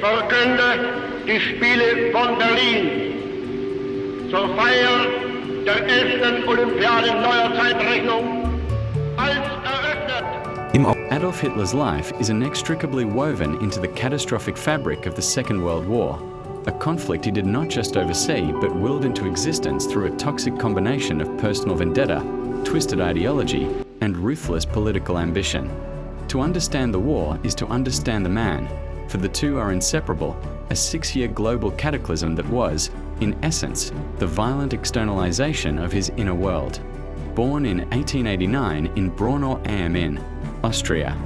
verkünde die Spiele von Berlin zur Feier der 11. Olympiade neuer Zeitrechnung als eröffnet. Adolf Hitler's life is inextricably woven into the catastrophic fabric of the Second World War, a conflict he did not just oversee but willed into existence through a toxic combination of personal vendetta, twisted ideology, and ruthless political ambition. To understand the war is to understand the man, for the two are inseparable, a 6-year global cataclysm that was, in essence, the violent externalization of his inner world. Born in 1889 in Braunau am Inn, Austria.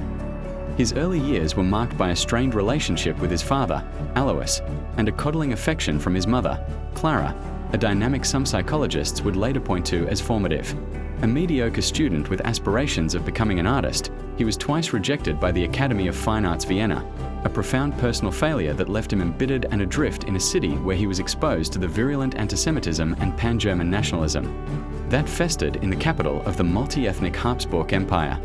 His early years were marked by a strained relationship with his father, Alois, and a coddling affection from his mother, Clara, a dynamic some psychologists would later point to as formative. A mediocre student with aspirations of becoming an artist, he was twice rejected by the Academy of Fine Arts Vienna, a profound personal failure that left him embittered and adrift in a city where he was exposed to the virulent anti-Semitism and pan-German nationalism that festered in the capital of the multi-ethnic Habsburg Empire.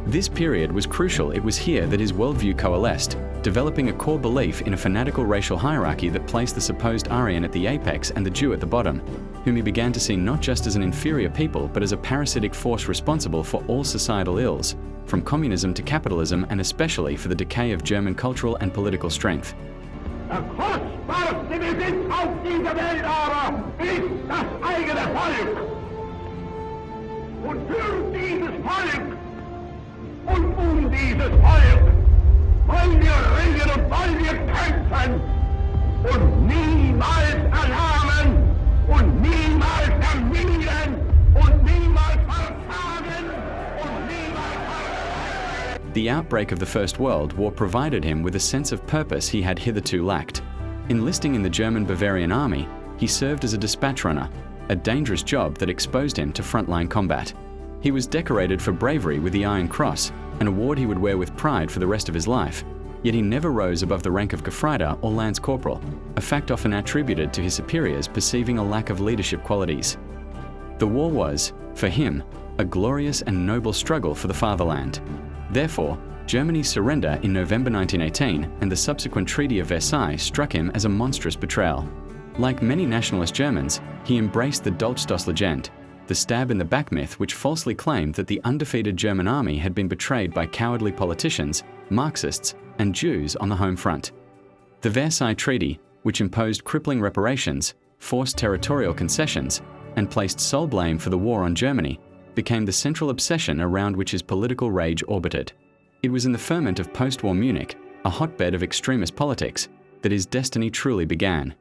This period was crucial. It was here that his worldview coalesced, developing a core belief in a fanatical racial hierarchy that placed the supposed Aryan at the apex and the Jew at the bottom, whom he began to see not just as an inferior people but as a parasitic force responsible for all societal ills, from communism to capitalism, and especially for the decay of German cultural and political strength. Der kostbarste Besitz auf dieser Welt aber ist das eigene Volk. Und für dieses Volk und dieses Volk wollen wir ringen und wollen wir kämpfen und niemals erlahmen und niemals ermüden und niemals verzagen und niemals verzagen. The outbreak of the First World War provided him with a sense of purpose he had hitherto lacked. Enlisting in the German Bavarian army, he served as a dispatch runner, a dangerous job that exposed him to frontline combat. He was decorated for bravery with the Iron Cross, an award he would wear with pride for the rest of his life, yet he never rose above the rank of Gefreiter or Lance Corporal, a fact often attributed to his superiors perceiving a lack of leadership qualities. The war was, for him, a glorious and noble struggle for the fatherland. Therefore, Germany's surrender in November 1918 and the subsequent Treaty of Versailles struck him as a monstrous betrayal. Like many nationalist Germans, he embraced the Dolchstoßlegende, the stab-in-the-back myth which falsely claimed that the undefeated German army had been betrayed by cowardly politicians, Marxists, and Jews on the home front. The Versailles Treaty, which imposed crippling reparations, forced territorial concessions, and placed sole blame for the war on Germany, became the central obsession around which his political rage orbited. It was in the ferment of post-war Munich, a hotbed of extremist politics, that his destiny truly began.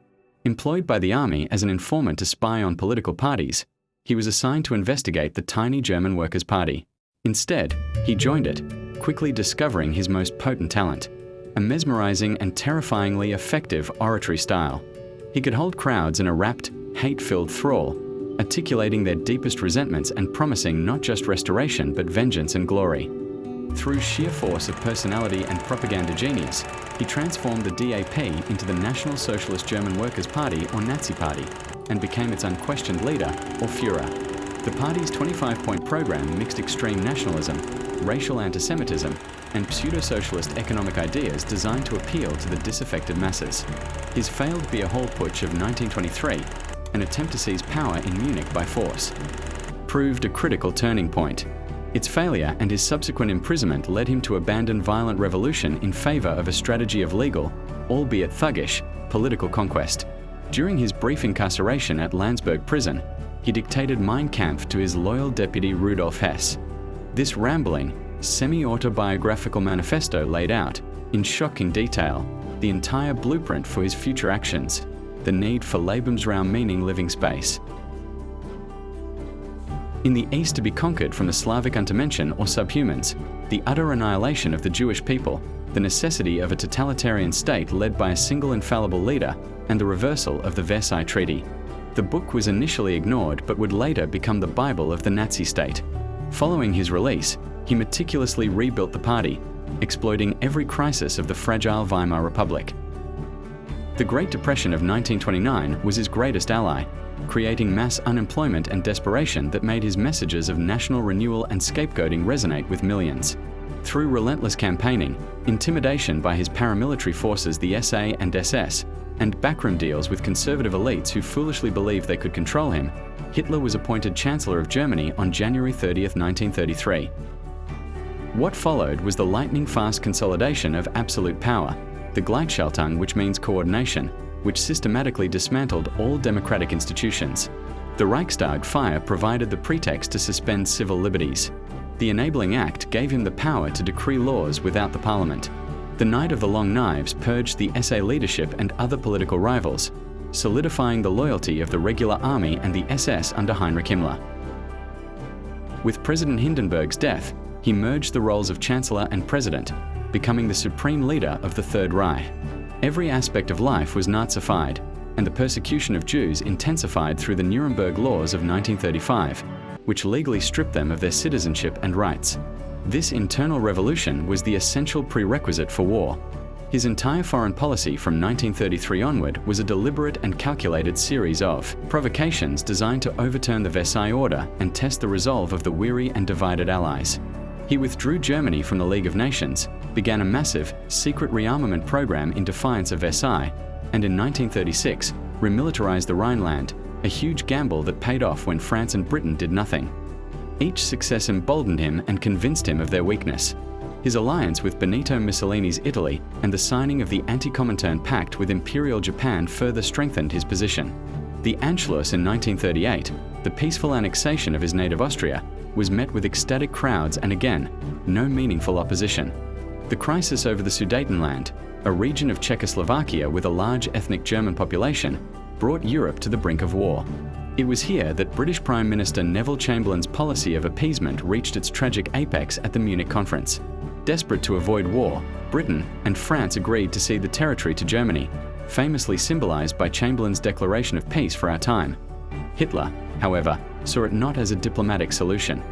Employed by the army as an informant to spy on political parties, he was assigned to investigate the tiny German Workers' Party. Instead, he joined it, quickly discovering his most potent talent, a mesmerizing and terrifyingly effective oratory style. He could hold crowds in a rapt, hate-filled thrall, articulating their deepest resentments and promising not just restoration but vengeance and glory. Through sheer force of personality and propaganda genius, he transformed the DAP into the National Socialist German Workers' Party or Nazi Party, and became its unquestioned leader, or Führer. The party's 25-point program mixed extreme nationalism, racial anti-Semitism, and pseudo-socialist economic ideas designed to appeal to the disaffected masses. His failed Beer Hall Putsch of 1923, an attempt to seize power in Munich by force, proved a critical turning point. Its failure and his subsequent imprisonment led him to abandon violent revolution in favor of a strategy of legal, albeit thuggish, political conquest. During his brief incarceration at Landsberg prison, he dictated Mein Kampf to his loyal deputy Rudolf Hess. This rambling, semi-autobiographical manifesto laid out, in shocking detail, the entire blueprint for his future actions, the need for Lebensraum, meaning living space. In the East to be conquered from the Slavic Untermenschen or subhumans, the utter annihilation of the Jewish people, the necessity of a totalitarian state led by a single infallible leader, and the reversal of the Versailles Treaty. The book was initially ignored but would later become the Bible of the Nazi state. Following his release, he meticulously rebuilt the party, exploiting every crisis of the fragile Weimar Republic. The Great Depression of 1929 was his greatest ally, creating mass unemployment and desperation that made his messages of national renewal and scapegoating resonate with millions. Through relentless campaigning, intimidation by his paramilitary forces the SA and SS, and backroom deals with conservative elites who foolishly believed they could control him, Hitler was appointed Chancellor of Germany on January 30, 1933. What followed was the lightning-fast consolidation of absolute power, the Gleichschaltung, which means coordination, which systematically dismantled all democratic institutions. The Reichstag fire provided the pretext to suspend civil liberties. The Enabling Act gave him the power to decree laws without the parliament. The Night of the Long Knives purged the SA leadership and other political rivals, solidifying the loyalty of the regular army and the SS under Heinrich Himmler. With President Hindenburg's death, he merged the roles of Chancellor and President, becoming the supreme leader of the Third Reich. Every aspect of life was Nazified, and the persecution of Jews intensified through the Nuremberg Laws of 1935, which legally stripped them of their citizenship and rights. This internal revolution was the essential prerequisite for war. His entire foreign policy from 1933 onward was a deliberate and calculated series of provocations designed to overturn the Versailles Order and test the resolve of the weary and divided Allies. He withdrew Germany from the League of Nations, began a massive, secret rearmament program in defiance of Versailles, and in 1936, remilitarized the Rhineland, a huge gamble that paid off when France and Britain did nothing. Each success emboldened him and convinced him of their weakness. His alliance with Benito Mussolini's Italy and the signing of the Anti-Comintern Pact with Imperial Japan further strengthened his position. The Anschluss in 1938, the peaceful annexation of his native Austria, was met with ecstatic crowds and again, no meaningful opposition. The crisis over the Sudetenland, a region of Czechoslovakia with a large ethnic German population, brought Europe to the brink of war. It was here that British Prime Minister Neville Chamberlain's policy of appeasement reached its tragic apex at the Munich conference. Desperate to avoid war, Britain and France agreed to cede the territory to Germany, famously symbolized by Chamberlain's declaration of peace for our time. Hitler, however, saw it not as a diplomatic solution,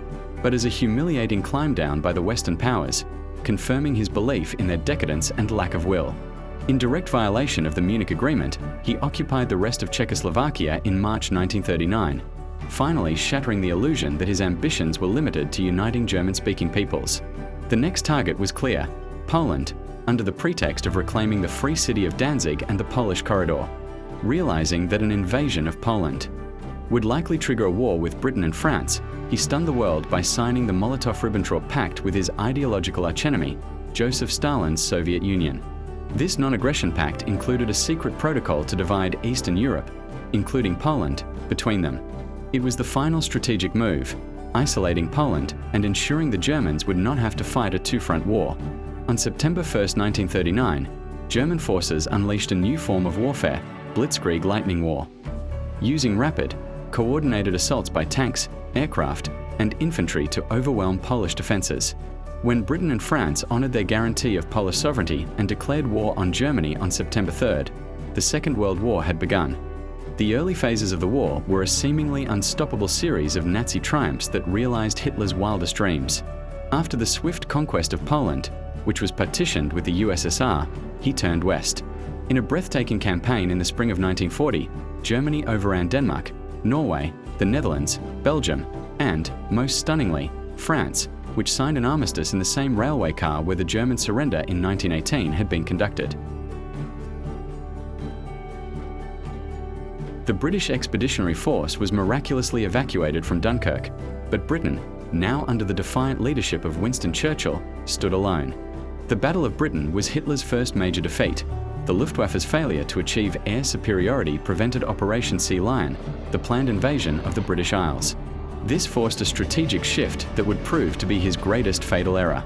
but as a humiliating climb down by the Western powers, confirming his belief in their decadence and lack of will. In direct violation of the Munich Agreement, he occupied the rest of Czechoslovakia in March 1939, finally shattering the illusion that his ambitions were limited to uniting German-speaking peoples. The next target was clear: Poland, under the pretext of reclaiming the free city of Danzig and the Polish corridor. Realizing that an invasion of Poland would likely trigger a war with Britain and France, he stunned the world by signing the Molotov-Ribbentrop Pact with his ideological archenemy, Joseph Stalin's Soviet Union. This non-aggression pact included a secret protocol to divide Eastern Europe, including Poland, between them. It was the final strategic move, isolating Poland and ensuring the Germans would not have to fight a two-front war. On September 1, 1939, German forces unleashed a new form of warfare, Blitzkrieg lightning war. Using rapid, coordinated assaults by tanks, aircraft, and infantry to overwhelm Polish defenses. When Britain and France honored their guarantee of Polish sovereignty and declared war on Germany on September 3rd, the Second World War had begun. The early phases of the war were a seemingly unstoppable series of Nazi triumphs that realized Hitler's wildest dreams. After the swift conquest of Poland, which was partitioned with the USSR, he turned west. In a breathtaking campaign in the spring of 1940, Germany overran Denmark, Norway, the Netherlands, Belgium, and, most stunningly, France, which signed an armistice in the same railway car where the German surrender in 1918 had been conducted. The British Expeditionary Force was miraculously evacuated from Dunkirk, but Britain, now under the defiant leadership of Winston Churchill, stood alone. The Battle of Britain was Hitler's first major defeat. The Luftwaffe's failure to achieve air superiority prevented Operation Sea Lion, the planned invasion of the British Isles. This forced a strategic shift that would prove to be his greatest fatal error.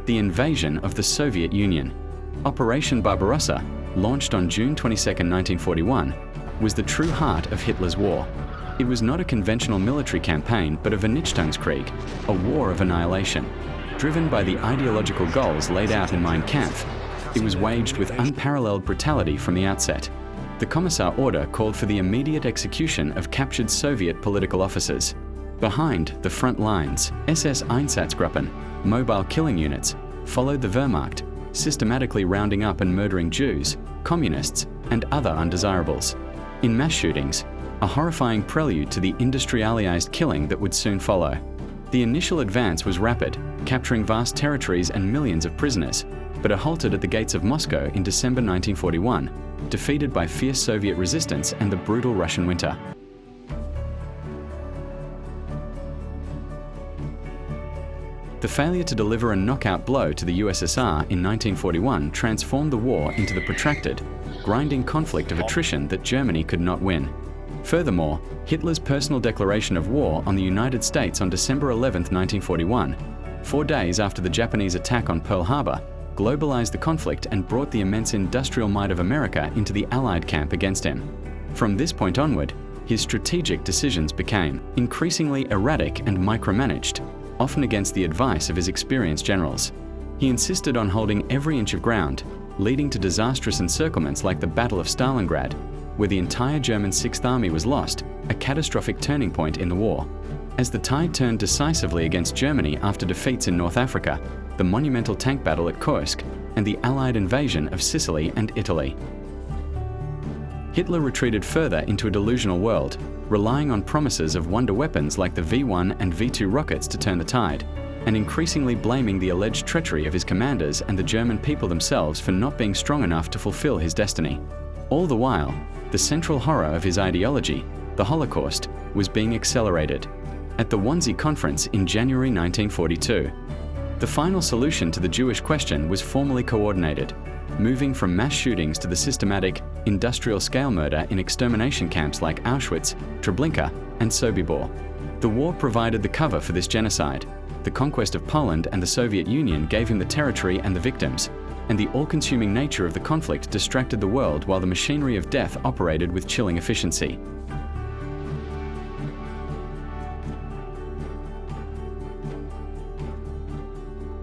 The invasion of the Soviet Union. Operation Barbarossa, launched on June 22, 1941, was the true heart of Hitler's war. It was not a conventional military campaign, but a Vernichtungskrieg, a war of annihilation. Driven by the ideological goals laid out in Mein Kampf, it was waged with unparalleled brutality from the outset. The Commissar Order called for the immediate execution of captured Soviet political officers. Behind the front lines, SS Einsatzgruppen, mobile killing units, followed the Wehrmacht, systematically rounding up and murdering Jews, communists, and other undesirables. In mass shootings, a horrifying prelude to the industrialized killing that would soon follow. The initial advance was rapid, capturing vast territories and millions of prisoners, but it halted at the gates of Moscow in December 1941, defeated by fierce Soviet resistance and the brutal Russian winter. The failure to deliver a knockout blow to the USSR in 1941 transformed the war into the protracted, grinding conflict of attrition that Germany could not win. Furthermore, Hitler's personal declaration of war on the United States on December 11, 1941, 4 days after the Japanese attack on Pearl Harbor, globalized the conflict and brought the immense industrial might of America into the Allied camp against him. From this point onward, his strategic decisions became increasingly erratic and micromanaged, often against the advice of his experienced generals. He insisted on holding every inch of ground, leading to disastrous encirclements like the Battle of Stalingrad, where the entire German Sixth Army was lost, a catastrophic turning point in the war. As the tide turned decisively against Germany after defeats in North Africa, the monumental tank battle at Kursk, and the Allied invasion of Sicily and Italy. Hitler retreated further into a delusional world, relying on promises of wonder weapons like the V-1 and V-2 rockets to turn the tide, and increasingly blaming the alleged treachery of his commanders and the German people themselves for not being strong enough to fulfill his destiny. All the while, the central horror of his ideology, the Holocaust, was being accelerated. At the Wannsee Conference in January 1942, the final solution to the Jewish question was formally coordinated, moving from mass shootings to the systematic, industrial-scale murder in extermination camps like Auschwitz, Treblinka, and Sobibor. The war provided the cover for this genocide. The conquest of Poland and the Soviet Union gave him the territory and the victims, and the all-consuming nature of the conflict distracted the world while the machinery of death operated with chilling efficiency.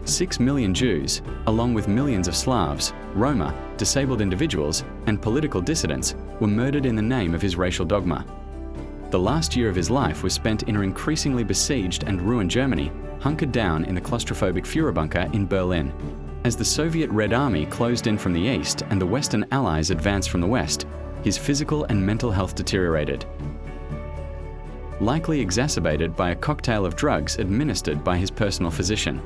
Six million Jews, along with millions of Slavs, Roma, disabled individuals, and political dissidents, were murdered in the name of his racial dogma. The last year of his life was spent in an increasingly besieged and ruined Germany, hunkered down in the claustrophobic Führer bunker in Berlin. As the Soviet Red Army closed in from the east and the Western Allies advanced from the west, his physical and mental health deteriorated, likely exacerbated by a cocktail of drugs administered by his personal physician.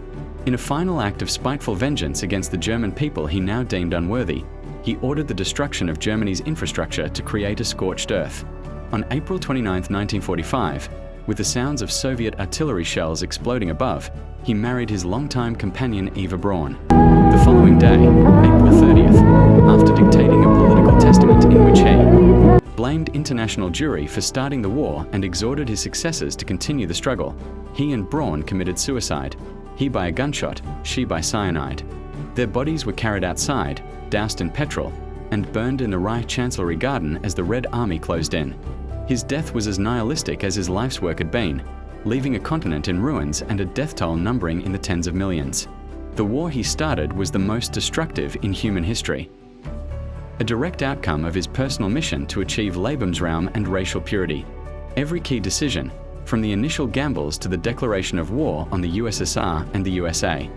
In a final act of spiteful vengeance against the German people he now deemed unworthy, he ordered the destruction of Germany's infrastructure to create a scorched earth. On April 29, 1945, with the sounds of Soviet artillery shells exploding above, he married his longtime companion Eva Braun. The following day, April 30th, after dictating a political testament in which he blamed international Jewry for starting the war and exhorted his successors to continue the struggle, he and Braun committed suicide. He by a gunshot, she by cyanide. Their bodies were carried outside, doused in petrol, and burned in the Reich Chancellery Garden as the Red Army closed in. His death was as nihilistic as his life's work had been, leaving a continent in ruins and a death toll numbering in the tens of millions. The war he started was the most destructive in human history, a direct outcome of his personal mission to achieve Lebensraum and racial purity. Every key decision, from the initial gambles to the declaration of war on the USSR and the USA,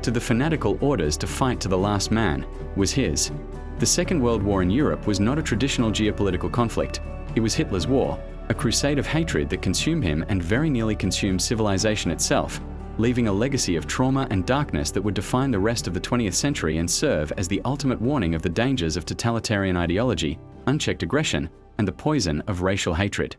to the fanatical orders to fight to the last man, was his. The Second World War in Europe was not a traditional geopolitical conflict. It was Hitler's war, a crusade of hatred that consumed him and very nearly consumed civilization itself, leaving a legacy of trauma and darkness that would define the rest of the 20th century and serve as the ultimate warning of the dangers of totalitarian ideology, unchecked aggression, and the poison of racial hatred.